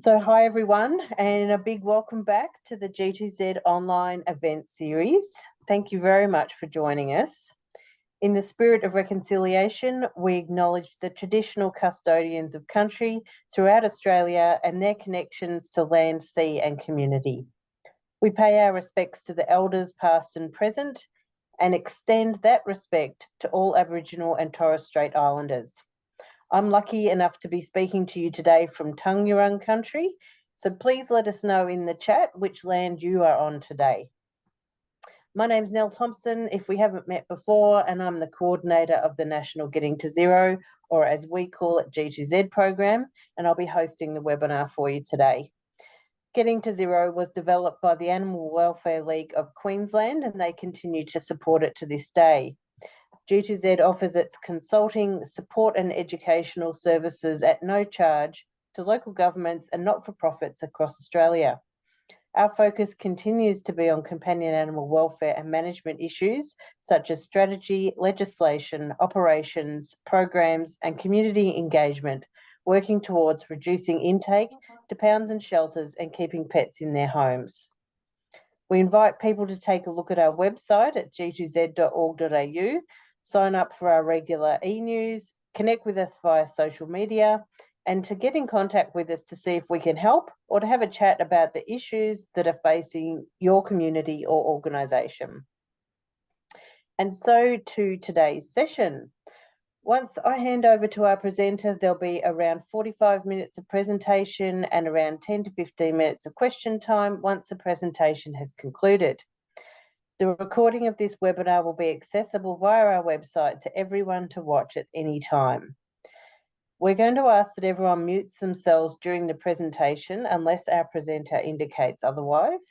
Hi everyone, and a big welcome back to the G2Z online event series. Thank you very much for joining us. In the spirit of reconciliation, we acknowledge the traditional custodians of country throughout Australia and their connections to land, sea and community. We pay our respects to the elders past and present and extend that respect to all Aboriginal and Torres Strait Islanders. I'm lucky enough to be speaking to you today from Taungurung country, so please let us know in the chat which land you are on today. My name's Nell Thompson, if we haven't met before, and I'm the coordinator of the National Getting to Zero, or as we call it, G2Z program, and I'll be hosting the webinar for you today. Getting to Zero was developed by the Animal Welfare League of Queensland, and they continue to support it to this day. G2Z offers its consulting, support and educational services at no charge to local governments and not-for-profits across Australia. Our focus continues to be on companion animal welfare and management issues such as strategy, legislation, operations, programs and community engagement, working towards reducing intake to pounds and shelters and keeping pets in their homes. We invite people to take a look at our website at g2z.org.au, sign up for our regular e-news, connect with us via social media, and to get in contact with us to see if we can help or to have a chat about the issues that are facing your community or organisation. And so to today's session. Once I hand over to our presenter, there'll be around 45 minutes of presentation and around 10 to 15 minutes of question time once the presentation has concluded. The recording of this webinar will be accessible via our website to everyone to watch at any time. We're going to ask that everyone mutes themselves during the presentation unless our presenter indicates otherwise.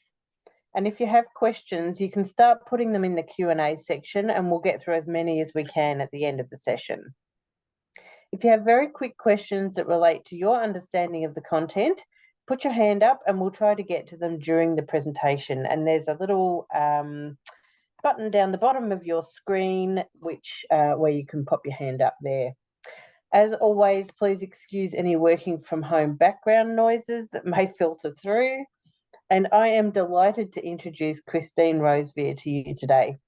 And if you have questions, you can start putting them in the Q&A section and we'll get through as many as we can at the end of the session. If you have very quick questions that relate to your understanding of the content, put your hand up and we'll try to get to them during the presentation. And there's a little button down the bottom of your screen where you can pop your hand up there. As always, please excuse any working from home background noises that may filter through. And I am delighted to introduce Christine Roseveare to you today.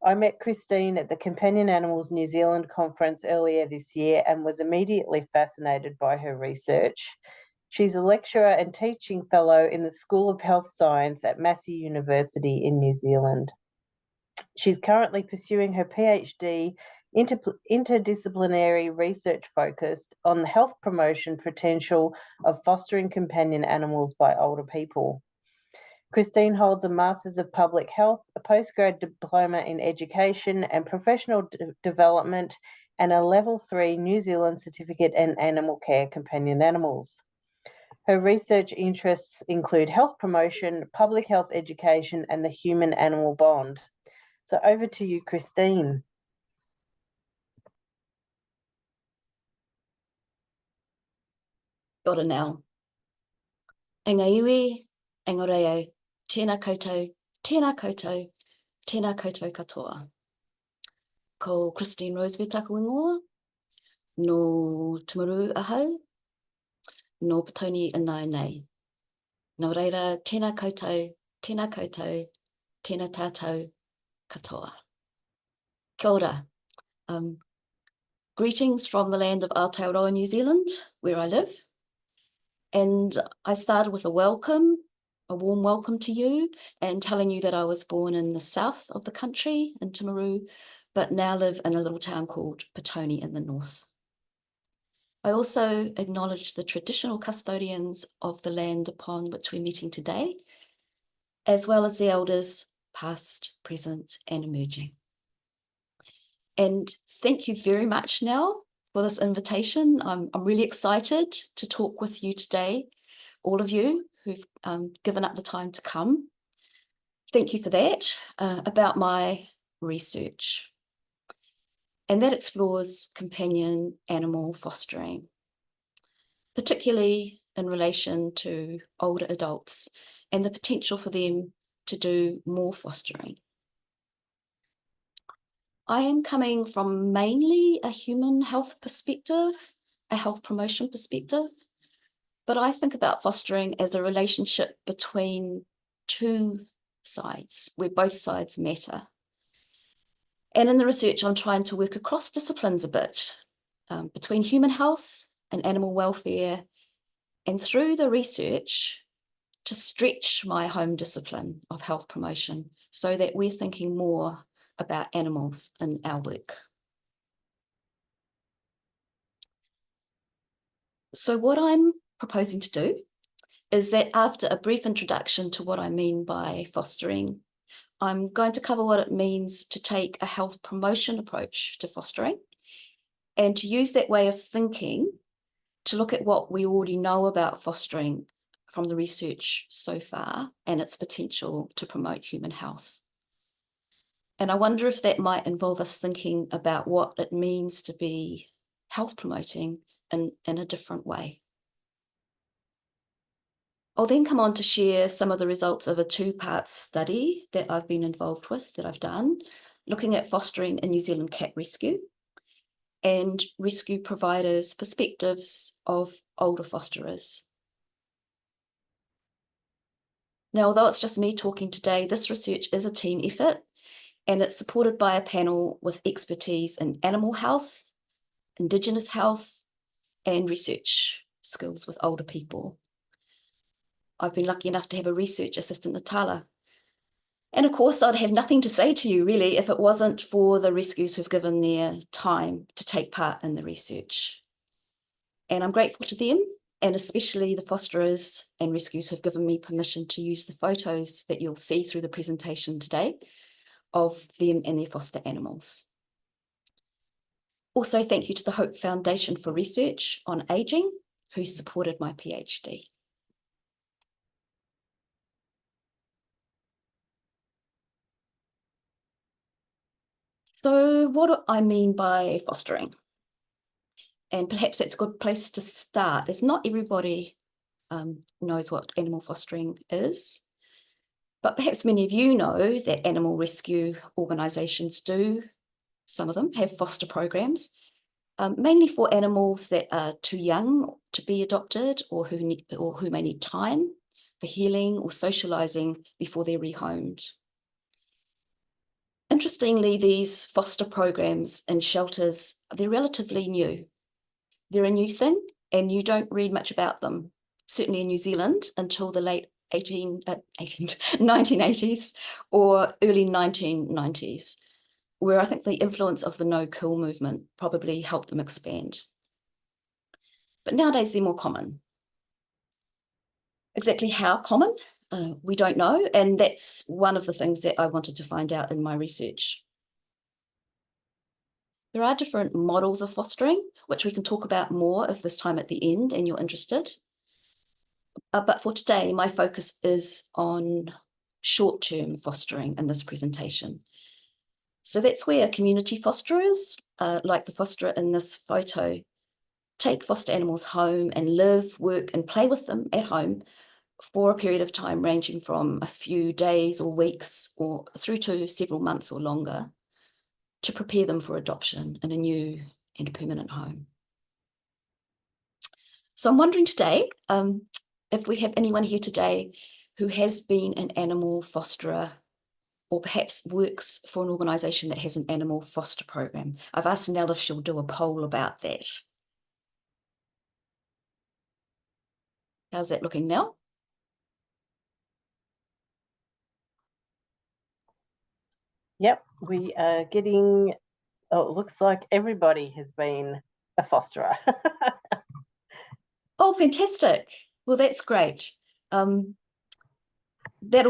I met Christine at the Companion Animals New Zealand conference earlier this year and was immediately fascinated by her research. She's a lecturer and teaching fellow in the School of Health Science at Massey University in New Zealand. She's currently pursuing her PhD interdisciplinary research focused on the health promotion potential of fostering companion animals by older people. Christine holds a Master's of Public Health, a Postgraduate Diploma in Education and Professional Development, and a Level 3 New Zealand Certificate in Animal Care Companion Animals. Her research interests include health promotion, public health education, and the human-animal bond. So over to you, Christine. Kia ora now. E ngā iwi, e ngā reo, tēnā koutou, tēnā koutou, tēnā koutou katoa. Ko Christine Roseveare taku ingoa, no Timaru ahau, no Petoni inai nei. Nō reira, tēnā koutou, tēnā tātou katoa. Kia ora. Greetings from the land of Aotearoa New Zealand, where I live. And I started with a warm welcome to you, and telling you that I was born in the south of the country, in Timaru, but now live in a little town called Petoni in the north. I also acknowledge the traditional custodians of the land upon which we're meeting today, as well as the elders, past, present, and emerging. And thank you very much, Nell, for this invitation. I'm really excited to talk with you today, all of you who've given up the time to come. Thank you for that, about my research. And that explores companion animal fostering, particularly in relation to older adults and the potential for them to do more fostering. I am coming from mainly a human health perspective, a health promotion perspective, but I think about fostering as a relationship between two sides, where both sides matter. And in the research, I'm trying to work across disciplines a bit, between human health and animal welfare, and through the research, to stretch my home discipline of health promotion so that we're thinking more about animals in our work. So what I'm proposing to do is that after a brief introduction to what I mean by fostering, I'm going to cover what it means to take a health promotion approach to fostering and to use that way of thinking to look at what we already know about fostering from the research so far and its potential to promote human health. And I wonder if that might involve us thinking about what it means to be health promoting in a different way. I'll then come on to share some of the results of a two-part study that I've been involved with, that I've done, looking at fostering in New Zealand cat rescue and rescue providers' perspectives of older fosterers. Now, although it's just me talking today, this research is a team effort, and it's supported by a panel with expertise in animal health, Indigenous health, and research skills with older people. I've been lucky enough to have a research assistant, Natala. And of course, I'd have nothing to say to you, really, if it wasn't for the rescues who've given their time to take part in the research. And I'm grateful to them, and especially the fosterers and rescues who've given me permission to use the photos that you'll see through the presentation today of them and their foster animals. Also, thank you to the Hope Foundation for Research on Ageing, who supported my PhD. So what do I mean by fostering? And perhaps that's a good place to start, as not everybody knows what animal fostering is. But perhaps many of you know that animal rescue organisations do, some of them, have foster programs, mainly for animals that are too young to be adopted or who may need time for healing or socialising before they're rehomed. Interestingly, these foster programs and shelters, they're relatively new. They're a new thing, and you don't read much about them, certainly in New Zealand, until the late 1980s or early 1990s, where I think the influence of the no-kill movement probably helped them expand. But nowadays they're more common. Exactly how common, we don't know, and that's one of the things that I wanted to find out in my research. There are different models of fostering, which we can talk about more if this time at the end and you're interested. But for today, my focus is on short-term fostering in this presentation. So that's where community fosterers, like the fosterer in this photo, take foster animals home and live, work, and play with them at home for a period of time ranging from a few days or weeks or through to several months or longer to prepare them for adoption in a new and permanent home. So I'm wondering today if we have anyone here today who has been an animal fosterer or perhaps works for an organisation that has an animal foster program. I've asked Nell if she'll do a poll about that. How's that looking, Nell? Yep, we are getting, oh, it looks like everybody has been a fosterer. Oh, fantastic. Well, that's great. It'll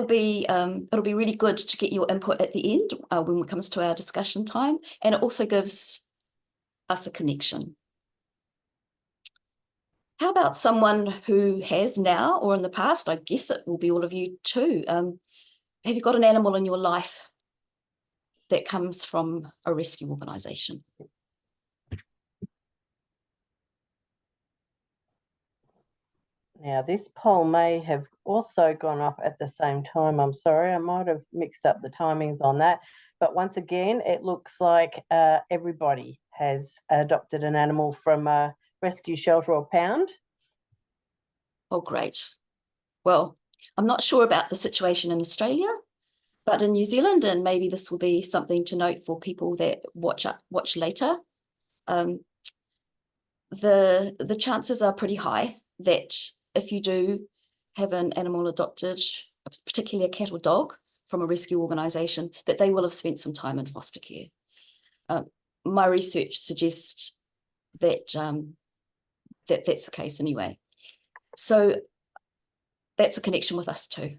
be really good to get your input at the end when it comes to our discussion time, and it also gives us a connection. How about someone who has now or in the past? I guess it will be all of you too. Have you got an animal in your life that comes from a rescue organisation? Now, this poll may have also gone up at the same time. I'm sorry, I might have mixed up the timings on that. But once again, it looks like everybody has adopted an animal from a rescue shelter or pound. Oh, great. Well, I'm not sure about the situation in Australia, but in New Zealand, and maybe this will be something to note for people that watch later, the chances are pretty high that if you do have an animal adopted, particularly a cat or dog from a rescue organisation, that they will have spent some time in foster care. My research suggests that that's the case anyway. So that's a connection with us too.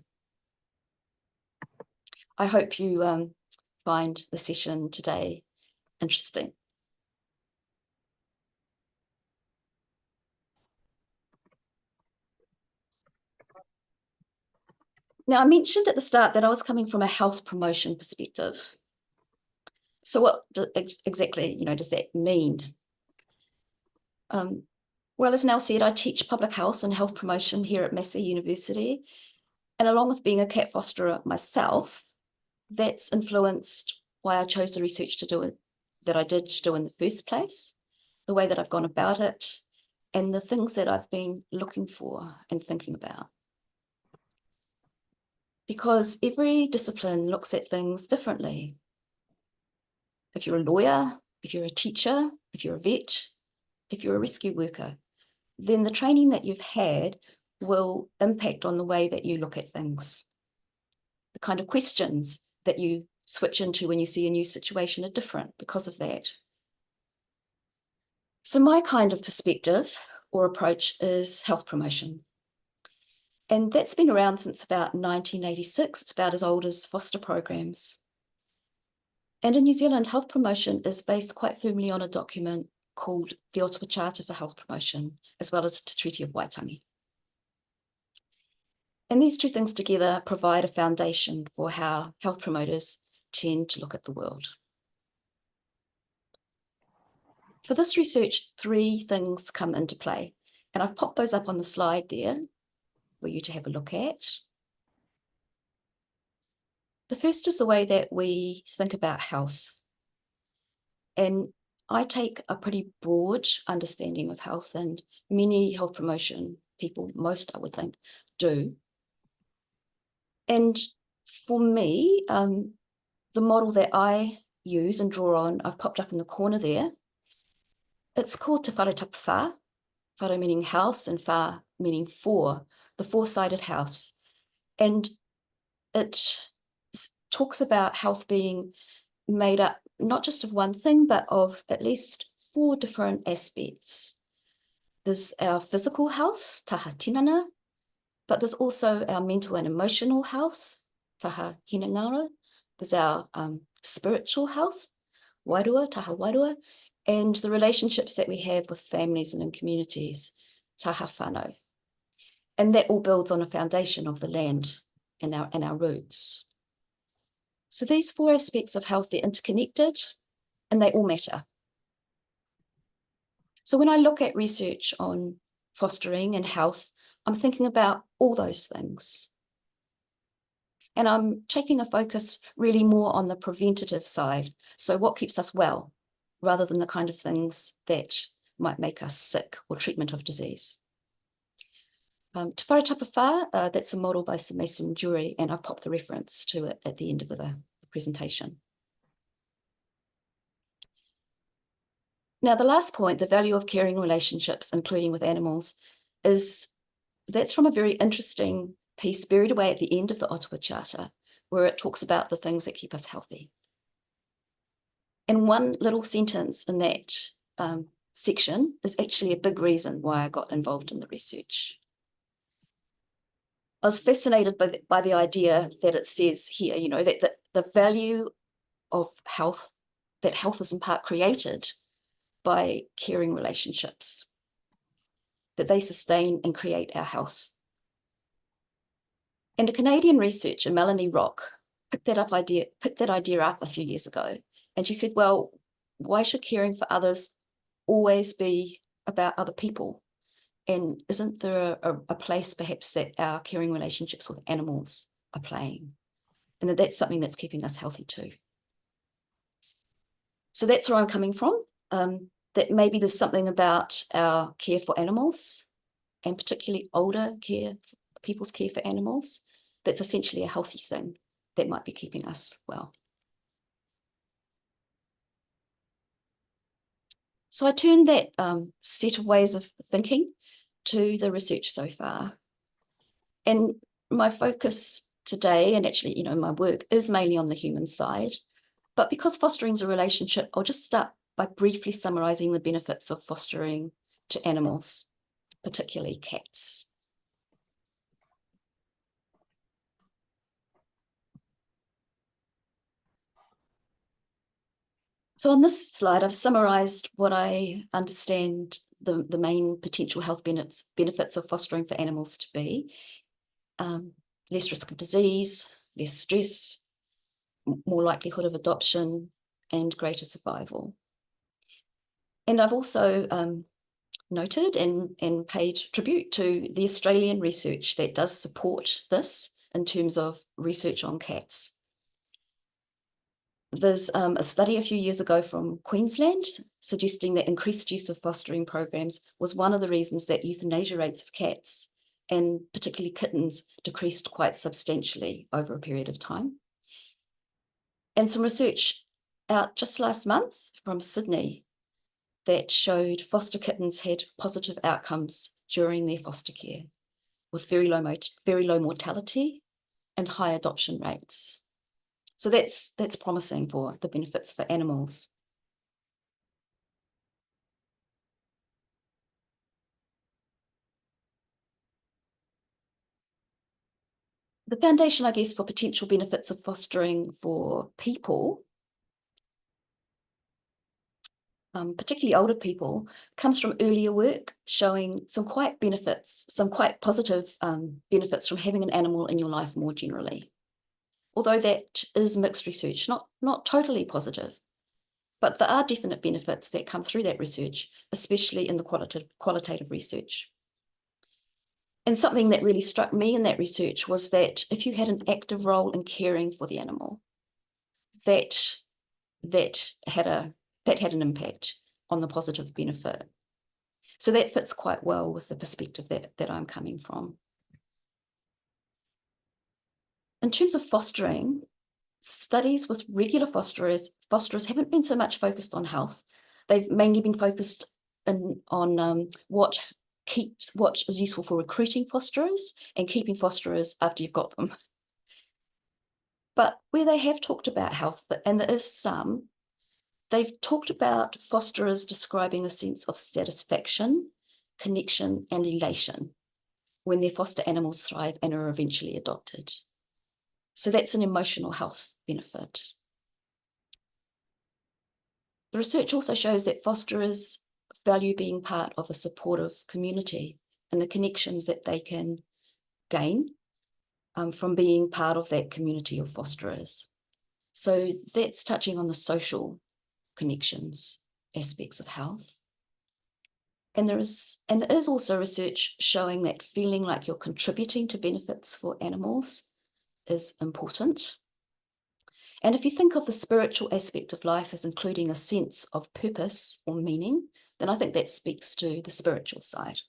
I hope you find the session today interesting. Now, I mentioned at the start that I was coming from a health promotion perspective. So what exactly, does that mean? Well, as Nell said, I teach public health and health promotion here at Massey University. And along with being a cat fosterer myself, that's influenced why I chose the research to do it that I did do in the first place, the way that I've gone about it, and the things that I've been looking for and thinking about. Because every discipline looks at things differently. If you're a lawyer, if you're a teacher, if you're a vet, if you're a rescue worker, then the training that you've had will impact on the way that you look at things. The kind of questions that you switch into when you see a new situation are different because of that. So my kind of perspective or approach is health promotion. And that's been around since about 1986. It's about as old as foster programs. And in New Zealand, health promotion is based quite firmly on a document called the Aotearoa Charter for Health Promotion, as well as the Treaty of Waitangi. And these two things together provide a foundation for how health promoters tend to look at the world. For this research, 3 things come into play, and I've popped those up on the slide there for you to have a look at. The first is the way that we think about health. And I take a pretty broad understanding of health, and many health promotion people, most I would think, do. And for me, the model that I use and draw on, I've popped up in the corner there. It's called Te Whare Tapu Whā, whare meaning house and whā meaning four, the four-sided house. And it talks about health being made up not just of one thing, but of at least 4 different aspects. There's our physical health, taha tinana, but there's also our mental and emotional health, taha hinangara. There's our spiritual health, wairua, taha wairua, and the relationships that we have with families and in communities, taha whānau. And that all builds on a foundation of the land and our roots. So these 4 aspects of health, they're interconnected and they all matter. So when I look at research on fostering and health, I'm thinking about all those things. And I'm taking a focus really more on the preventative side. So what keeps us well, rather than the kind of things that might make us sick or treatment of disease. Te Whare Tapu Whā, that's a model by Sir Mason Jury, and I've popped the reference to it at the end of the presentation. Now, the last point, the value of caring relationships, including with animals, that's from a very interesting piece buried away at the end of the Aotearoa Charter, where it talks about the things that keep us healthy. And one little sentence in that section is actually a big reason why I got involved in the research. I was fascinated by the idea that it says here, that the value of health, that health is in part created by caring relationships, that they sustain and create our health. And a Canadian researcher, Melanie Rock, picked that idea up a few years ago. And she said, well, why should caring for others always be about other people? And isn't there a place perhaps that our caring relationships with animals are playing? And that's something that's keeping us healthy too. So that's where I'm coming from, that maybe there's something about our care for animals and particularly older people's care for animals, that's essentially a healthy thing that might be keeping us well. So I turned that set of ways of thinking to the research so far. And my focus today, and actually, my work is mainly on the human side, but because fostering is a relationship, I'll just start by briefly summarising the benefits of fostering to animals, particularly cats. So on this slide, I've summarised what I understand the main potential health benefits of fostering for animals to be. Less risk of disease, less stress, more likelihood of adoption, and greater survival. And I've also noted and paid tribute to the Australian research that does support this in terms of research on cats. There's a study a few years ago from Queensland suggesting that increased use of fostering programs was one of the reasons that euthanasia rates of cats, and particularly kittens, decreased quite substantially over a period of time. And some research out just last month from Sydney that showed foster kittens had positive outcomes during their foster care, with very low mortality and high adoption rates. So that's promising for the benefits for animals. The foundation, I guess, for potential benefits of fostering for people, particularly older people, comes from earlier work showing some quite positive benefits from having an animal in your life more generally. Although that is mixed research, not totally positive, but there are definite benefits that come through that research, especially in the qualitative research. And something that really struck me in that research was that if you had an active role in caring for the animal, that had an impact on the positive benefit. So that fits quite well with the perspective that I'm coming from. In terms of fostering, studies with regular fosterers haven't been so much focused on health. They've mainly been focused on what is useful for recruiting fosterers and keeping fosterers after you've got them. But where they have talked about health, and there is some, they've talked about fosterers describing a sense of satisfaction, connection, and elation when their foster animals thrive and are eventually adopted. So that's an emotional health benefit. The research also shows that fosterers value being part of a supportive community and the connections that they can gain from being part of that community of fosterers. So that's touching on the social connections aspects of health. And there is also research showing that feeling like you're contributing to benefits for animals is important. And if you think of the spiritual aspect of life as including a sense of purpose or meaning, then I think that speaks to the spiritual side.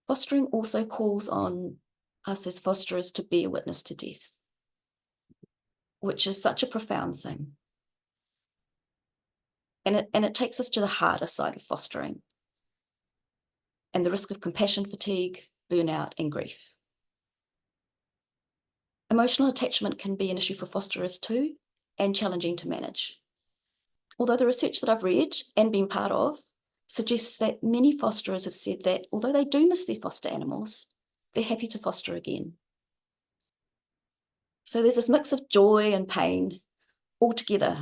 Fostering also calls on us as fosterers to bear witness to death, which is such a profound thing. And it takes us to the harder side of fostering and the risk of compassion fatigue, burnout, and grief. Emotional attachment can be an issue for fosterers too, and challenging to manage. Although the research that I've read and been part of suggests that many fosterers have said that although they do miss their foster animals, they're happy to foster again. So there's this mix of joy and pain all together,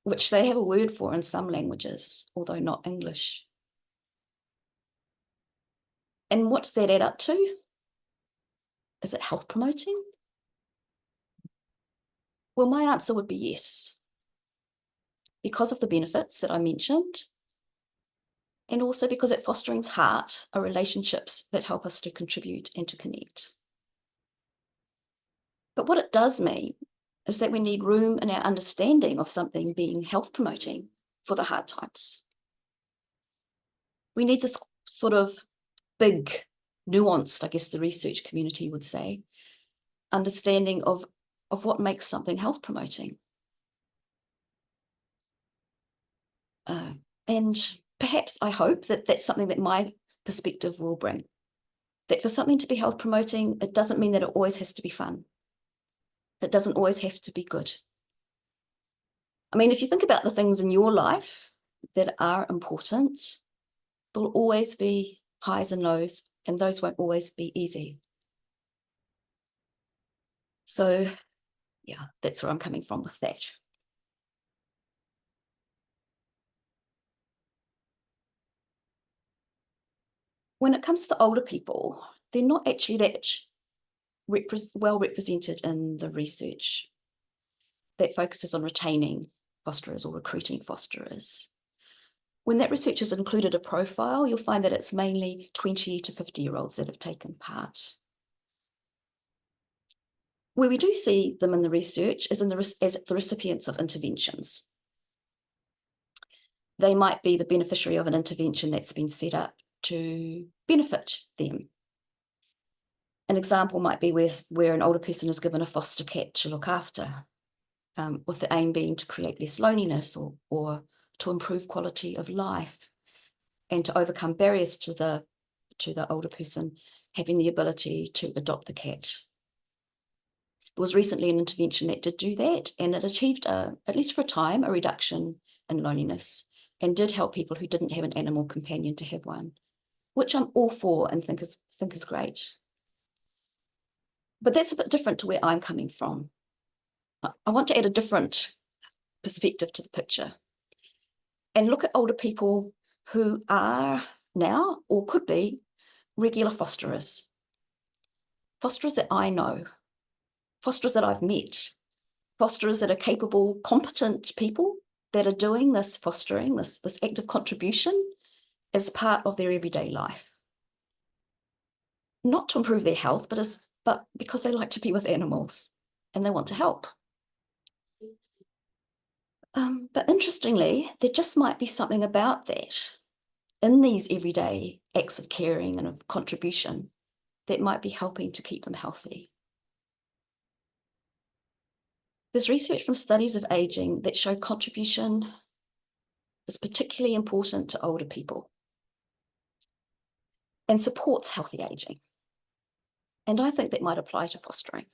which they have a word for in some languages, although not English. And what does that add up to? Is it health promoting? Well, my answer would be yes, because of the benefits that I mentioned, and also because at fostering's heart are relationships that help us to contribute and to connect. But what it does mean is that we need room in our understanding of something being health promoting for the hard times. We need this sort of big, nuanced, I guess the research community would say, understanding of what makes something health promoting. And perhaps I hope that that's something that my perspective will bring. That for something to be health promoting, it doesn't mean that it always has to be fun. It doesn't always have to be good. I mean, if you think about the things in your life that are important, there'll always be highs and lows, and those won't always be easy. So yeah, that's where I'm coming from with that. When it comes to older people, they're not actually that well represented in the research that focuses on retaining fosterers or recruiting fosterers. When that research has included a profile, you'll find that it's mainly 20 to 50-year-olds that have taken part. Where we do see them in the research is as the recipients of interventions. They might be the beneficiary of an intervention that's been set up to benefit them. An example might be where an older person is given a foster cat to look after, with the aim being to create less loneliness or to improve quality of life and to overcome barriers to the older person having the ability to adopt the cat. There was recently an intervention that did do that, and it achieved, at least for a time, a reduction in loneliness and did help people who didn't have an animal companion to have one, which I'm all for and think is great. But that's a bit different to where I'm coming from. I want to add a different perspective to the picture and look at older people who are now or could be regular fosterers. Fosterers that I know, fosterers that I've met, fosterers that are capable, competent people that are doing this fostering, this active contribution as part of their everyday life. Not to improve their health, but because they like to be with animals and they want to help. But interestingly, there just might be something about that in these everyday acts of caring and of contribution that might be helping to keep them healthy. There's research from studies of aging that show contribution is particularly important to older people and supports healthy aging. And I think that might apply to fostering.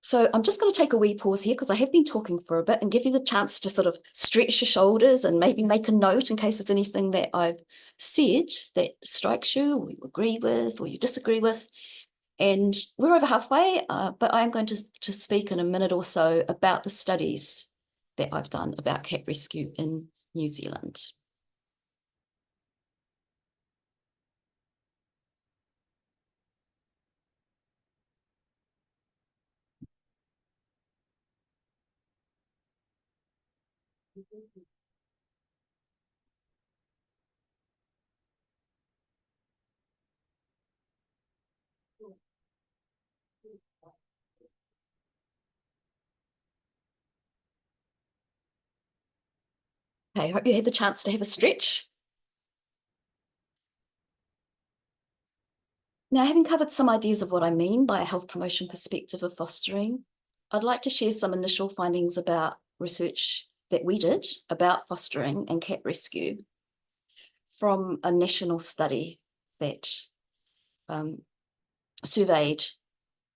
So I'm just going to take a wee pause here because I have been talking for a bit and give you the chance to sort of stretch your shoulders and maybe make a note in case there's anything that I've said that strikes you or you agree with or you disagree with. And we're over halfway, but I'm going to speak in a minute or so about the studies that I've done about cat rescue in New Zealand. Okay, I hope you had the chance to have a stretch. Now, having covered some ideas of what I mean by a health promotion perspective of fostering, I'd like to share some initial findings about research that we did about fostering and cat rescue from a national study that surveyed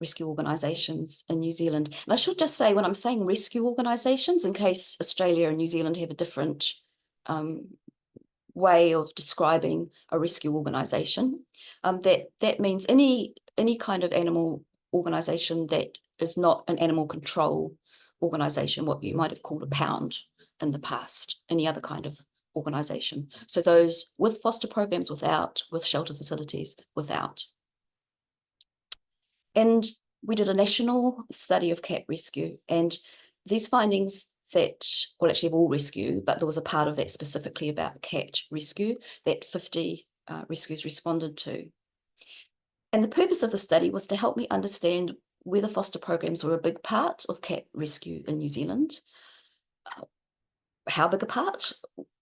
rescue organisations in New Zealand. And I should just say, when I'm saying rescue organisations, in case Australia and New Zealand have a different way of describing a rescue organisation, that means any kind of animal organisation that is not an animal control organisation, what you might have called a pound in the past, any other kind of organisation. So those with foster programs, without, with shelter facilities, without. And we did a national study of cat rescue, and these findings that, well, actually of all rescue, but there was a part of that specifically about cat rescue that 50 rescues responded to. And the purpose of the study was to help me understand whether foster programs were a big part of cat rescue in New Zealand, how big a part,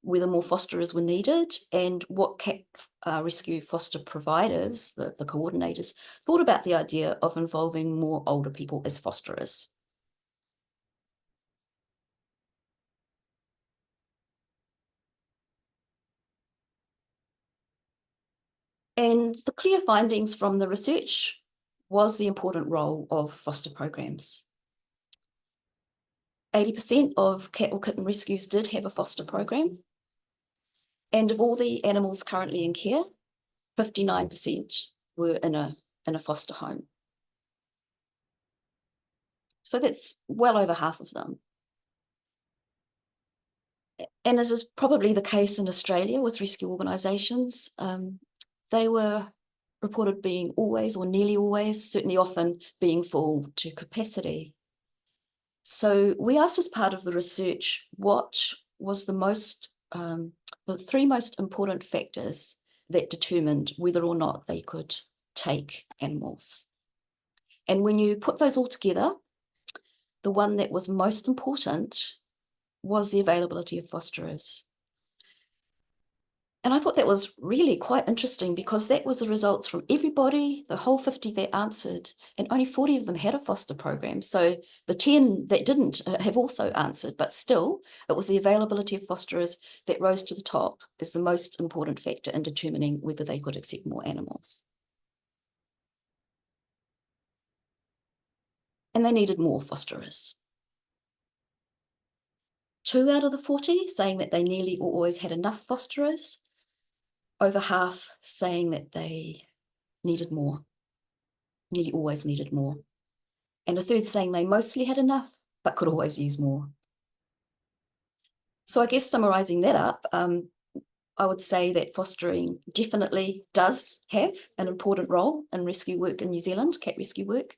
whether more fosterers were needed, and what cat rescue foster providers, the coordinators, thought about the idea of involving more older people as fosterers. And the clear findings from the research was the important role of foster programs. 80% of cat or kitten rescues did have a foster program. And of all the animals currently in care, 59% were in a foster home. So that's well over half of them. And as is probably the case in Australia with rescue organisations, they were reported being always or nearly always, certainly often, being full to capacity. So we asked as part of the research, what was the three most important factors that determined whether or not they could take animals. And when you put those all together, the one that was most important was the availability of fosterers. And I thought that was really quite interesting, because that was the results from everybody, the whole 50 that answered, and only 40 of them had a foster program. So the 10 that didn't have also answered, but still it was the availability of fosterers that rose to the top as the most important factor in determining whether they could accept more animals. And they needed more fosterers. 2 out of the 40 saying that they nearly or always had enough fosterers, over half saying that they needed more, nearly always needed more. And a third saying they mostly had enough, but could always use more. So I guess summarising that up, I would say that fostering definitely does have an important role in rescue work in New Zealand, cat rescue work,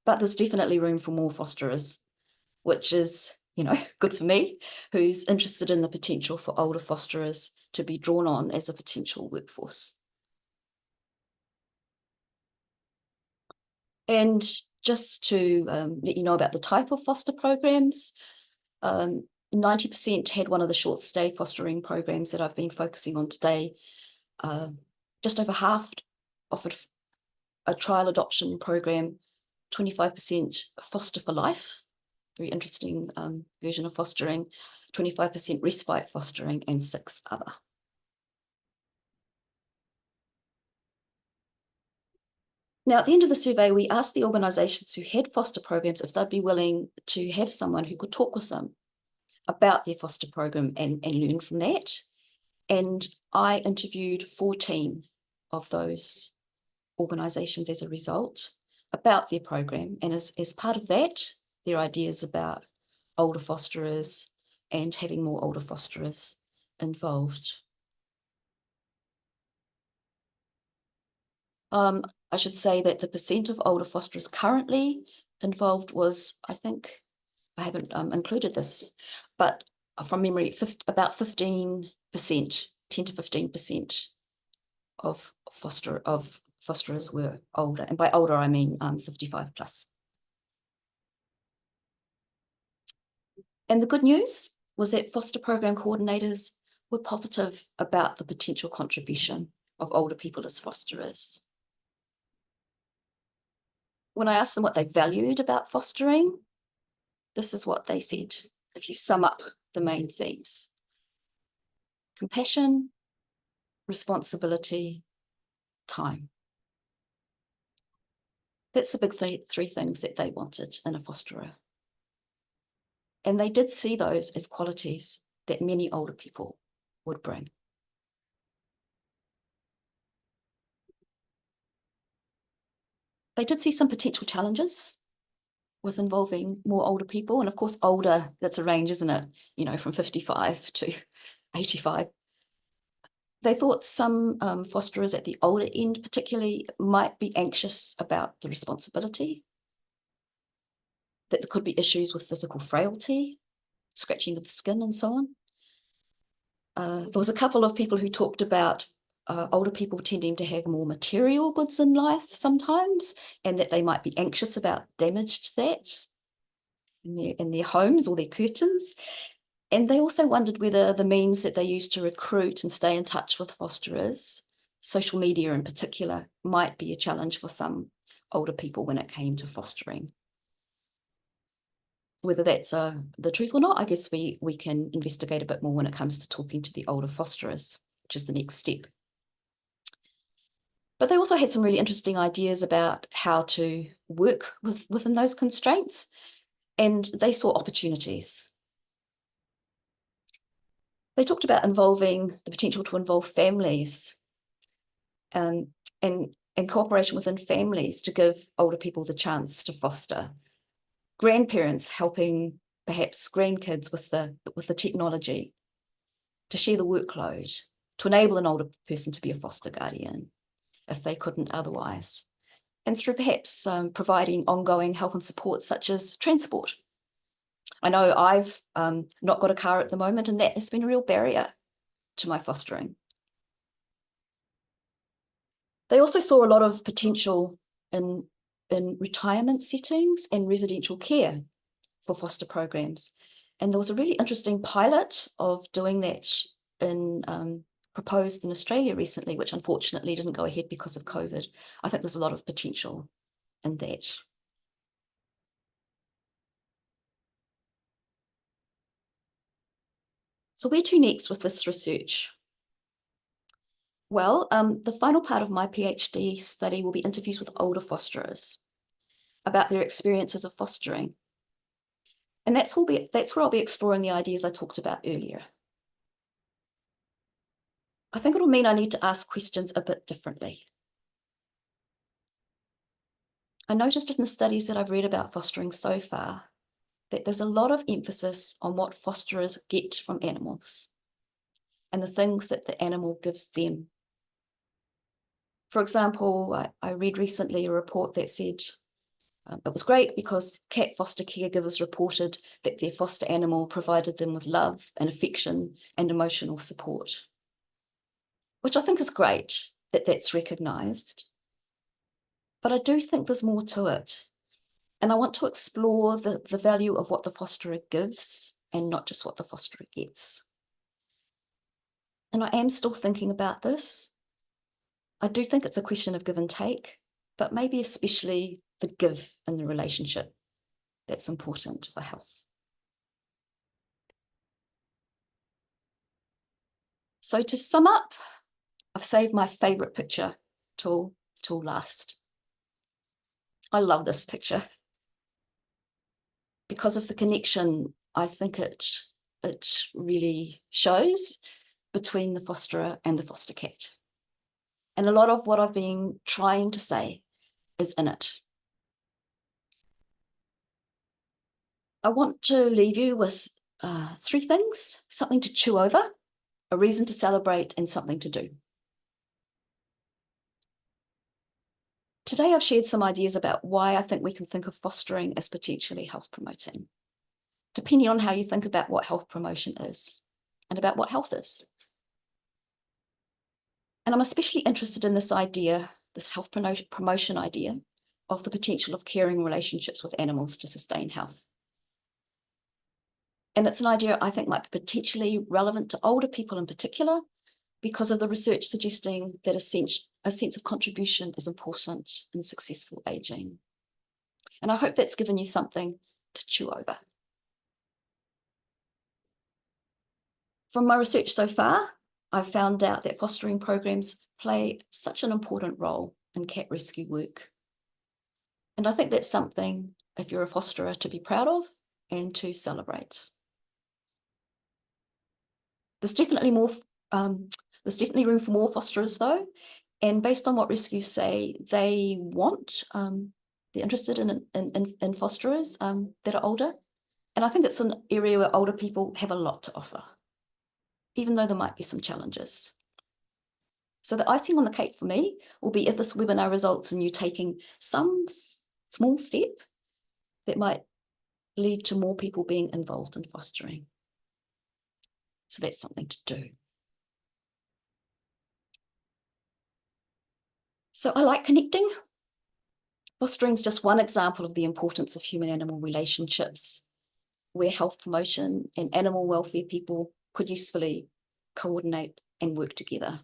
but there's definitely room for more fosterers, which is, good for me, who's interested in the potential for older fosterers to be drawn on as a potential workforce. And just to let you know about the type of foster programs, 90% had one of the short stay fostering programs that I've been focusing on today. Just over half offered a trial adoption program, 25% foster for life, very interesting version of fostering, 25% respite fostering, and 6 other. Now, at the end of the survey, we asked the organisations who had foster programs if they'd be willing to have someone who could talk with them about their foster program and learn from that. And I interviewed 14 of those organisations as a result about their program. And as part of that, their ideas about older fosterers and having more older fosterers involved. I should say that the percent of older fosterers currently involved was, I think, I haven't included this, but from memory, about 15%, 10 to 15% of fosterers were older. And by older, I mean 55 plus. And the good news was that foster program coordinators were positive about the potential contribution of older people as fosterers. When I asked them what they valued about fostering, this is what they said, if you sum up the main themes: compassion, responsibility, time. That's the big three things that they wanted in a fosterer. And they did see those as qualities that many older people would bring. They did see some potential challenges with involving more older people. And of course, older, that's a range, isn't it? From 55 to 85. They thought some fosterers at the older end particularly might be anxious about the responsibility, that there could be issues with physical frailty, scratching of the skin and so on. There was a couple of people who talked about older people tending to have more material goods in life sometimes, and that they might be anxious about damage to that in their homes or their curtains. And they also wondered whether the means that they used to recruit and stay in touch with fosterers, social media in particular, might be a challenge for some older people when it came to fostering. Whether that's the truth or not, I guess we can investigate a bit more when it comes to talking to the older fosterers, which is the next step. But they also had some really interesting ideas about how to work within those constraints, and they saw opportunities. They talked about involving the potential to involve families and cooperation within families to give older people the chance to foster. Grandparents helping perhaps grandkids with the technology, to share the workload, to enable an older person to be a foster guardian if they couldn't otherwise. And through perhaps providing ongoing help and support such as transport. I know I've not got a car at the moment, and that has been a real barrier to my fostering. They also saw a lot of potential in retirement settings and residential care for foster programs. And there was a really interesting pilot of doing that proposed in Australia recently, which unfortunately didn't go ahead because of COVID. I think there's a lot of potential in that. So where to next with this research? Well, the final part of my PhD study will be interviews with older fosterers about their experiences of fostering. And that's where I'll be exploring the ideas I talked about earlier. I think it'll mean I need to ask questions a bit differently. I noticed in the studies that I've read about fostering so far that there's a lot of emphasis on what fosterers get from animals and the things that the animal gives them. For example, I read recently a report that said it was great because cat foster caregivers reported that their foster animal provided them with love and affection and emotional support, which I think is great that that's recognised. But I do think there's more to it. And I want to explore the value of what the fosterer gives and not just what the fosterer gets. And I am still thinking about this. I do think it's a question of give and take, but maybe especially the give in the relationship that's important for health. So to sum up, I've saved my favourite picture till last. I love this picture. Because of the connection, I think it really shows between the fosterer and the foster cat. And a lot of what I've been trying to say is in it. I want to leave you with 3 things: something to chew over, a reason to celebrate, and something to do. Today I've shared some ideas about why I think we can think of fostering as potentially health promoting, depending on how you think about what health promotion is and about what health is. And I'm especially interested in this idea, this health promotion idea, of the potential of caring relationships with animals to sustain health. And it's an idea I think might be potentially relevant to older people in particular, because of the research suggesting that a sense of contribution is important in successful aging. And I hope that's given you something to chew over. From my research so far, I've found out that fostering programs play such an important role in cat rescue work. And I think that's something, if you're a fosterer, to be proud of and to celebrate. There's definitely room for more fosterers though. And based on what rescues say, they want, they're interested in fosterers that are older. And I think it's an area where older people have a lot to offer, even though there might be some challenges. So the icing on the cake for me will be if this webinar results in you taking some small step that might lead to more people being involved in fostering. So that's something to do. So I like connecting. Fostering is just one example of the importance of human-animal relationships. where health promotion and animal welfare people could usefully coordinate and work together.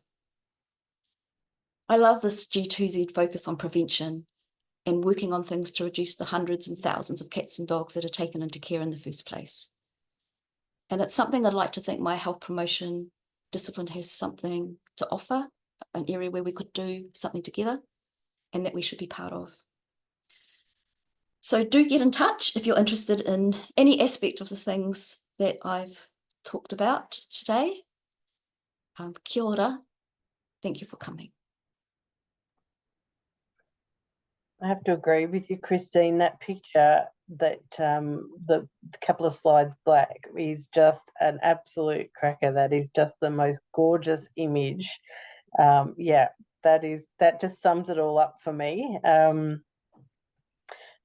I love this G2Z focus on prevention and working on things to reduce the hundreds and thousands of cats and dogs that are taken into care in the first place. And it's something I'd like to think my health promotion discipline has something to offer, an area where we could do something together and that we should be part of. So do get in touch if you're interested in any aspect of the things that I've talked about today. Kia ora. Thank you for coming. I have to agree with you, Christine. That picture, that the couple of slides back, is just an absolute cracker. That is just the most gorgeous image. Yeah, that just sums it all up for me.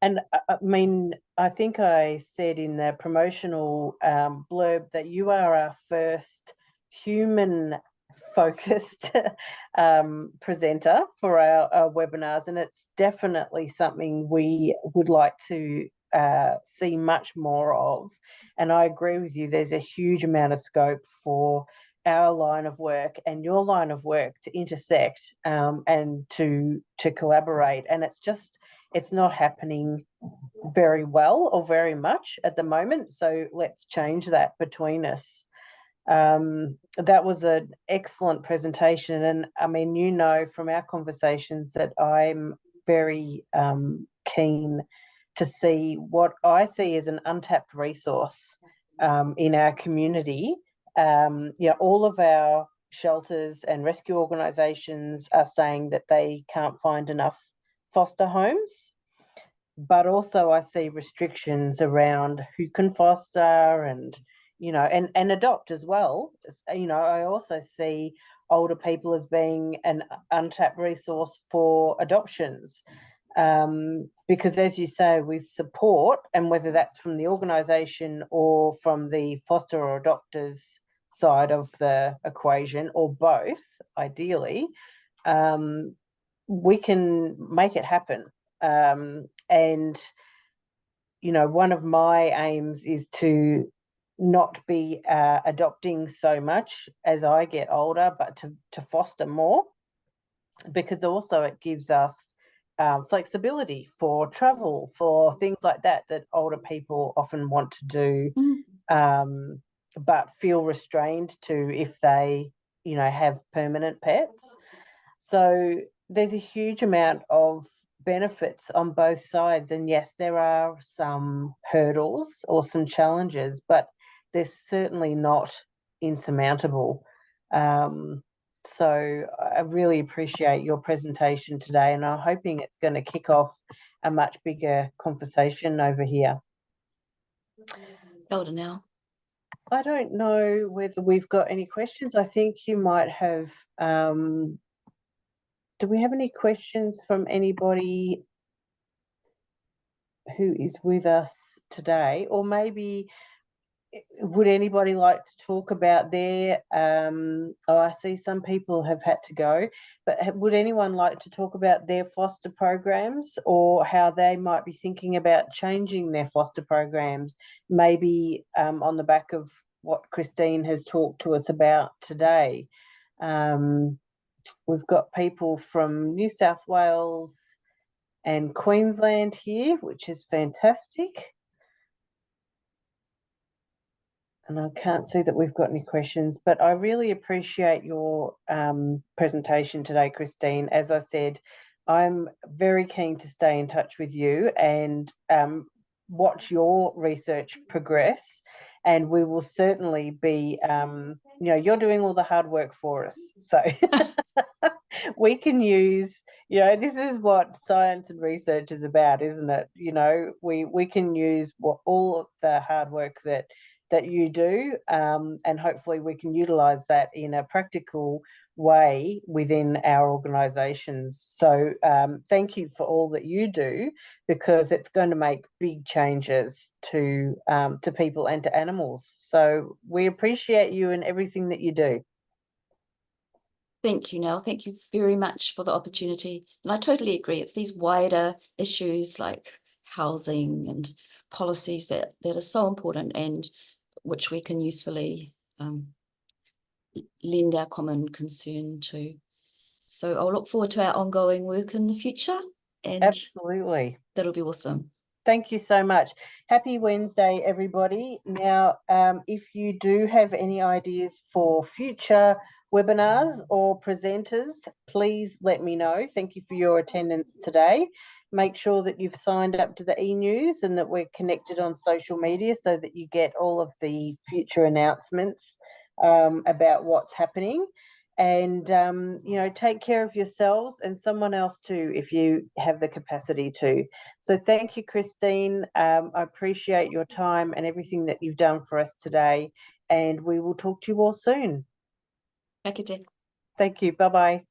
And I mean, I think I said in the promotional blurb that you are our first human-focused presenter for our webinars, and it's definitely something we would like to see much more of. And I agree with you, there's a huge amount of scope for our line of work and your line of work to intersect and to collaborate. And it's not happening very well or very much at the moment. So let's change that between us. That was an excellent presentation. And I mean, you know, from our conversations that I'm very keen to see what I see as an untapped resource in our community. Yeah, all of our shelters and rescue organisations are saying that they can't find enough foster homes, but also I see restrictions around who can foster and, you know, and adopt as well. You know, I also see older people as being an untapped resource for adoptions. Because as you say, with support, and whether that's from the organisation or from the foster or adopters side of the equation, or both, ideally, we can make it happen. And, you know, one of my aims is to not be adopting so much as I get older, but to foster more, because also it gives us flexibility for travel, for things like that older people often want to do, but feel restrained to if they, you know, have permanent pets. So there's a huge amount of benefits on both sides. And yes, there are some hurdles or some challenges, but they're certainly not insurmountable. So I really appreciate your presentation today, and I'm hoping it's going to kick off a much bigger conversation over here. Elder now. I don't know whether we've got any questions. I think you might have. Do we have any questions from anybody who is with us today? Or maybe would anybody like to talk about their, I see some people have had to go, but would anyone like to talk about their foster programs or how they might be thinking about changing their foster programs, maybe on the back of what Christine has talked to us about today? We've got people from New South Wales and Queensland here, which is fantastic. And I can't see that we've got any questions, but I really appreciate your presentation today, Christine. As I said, I'm very keen to stay in touch with you and watch your research progress. And we will certainly be, you know, you're doing all the hard work for us. So we can use, you know, this is what science and research is about, isn't it? You know, we can use all of the hard work that you do, and hopefully we can utilise that in a practical way within our organisations. So thank you for all that you do, because it's going to make big changes to people and to animals. So we appreciate you and everything that you do. Thank you, Nell. Thank you very much for the opportunity. And I totally agree. It's these wider issues like housing and policies that are so important and which we can usefully lend our common concern to. So I'll look forward to our ongoing work in the future, and Absolutely. that'll be awesome. Thank you so much. Happy Wednesday, everybody. Now, if you do have any ideas for future webinars or presenters, please let me know. Thank you for your attendance today. Make sure that you've signed up to the e-news and that we're connected on social media so that you get all of the future announcements about what's happening. And, you know, take care of yourselves and someone else too, if you have the capacity to. So thank you, Christine. I appreciate your time and everything that you've done for us today. And we will talk to you all soon. Ka kite. Thank you. Bye-bye.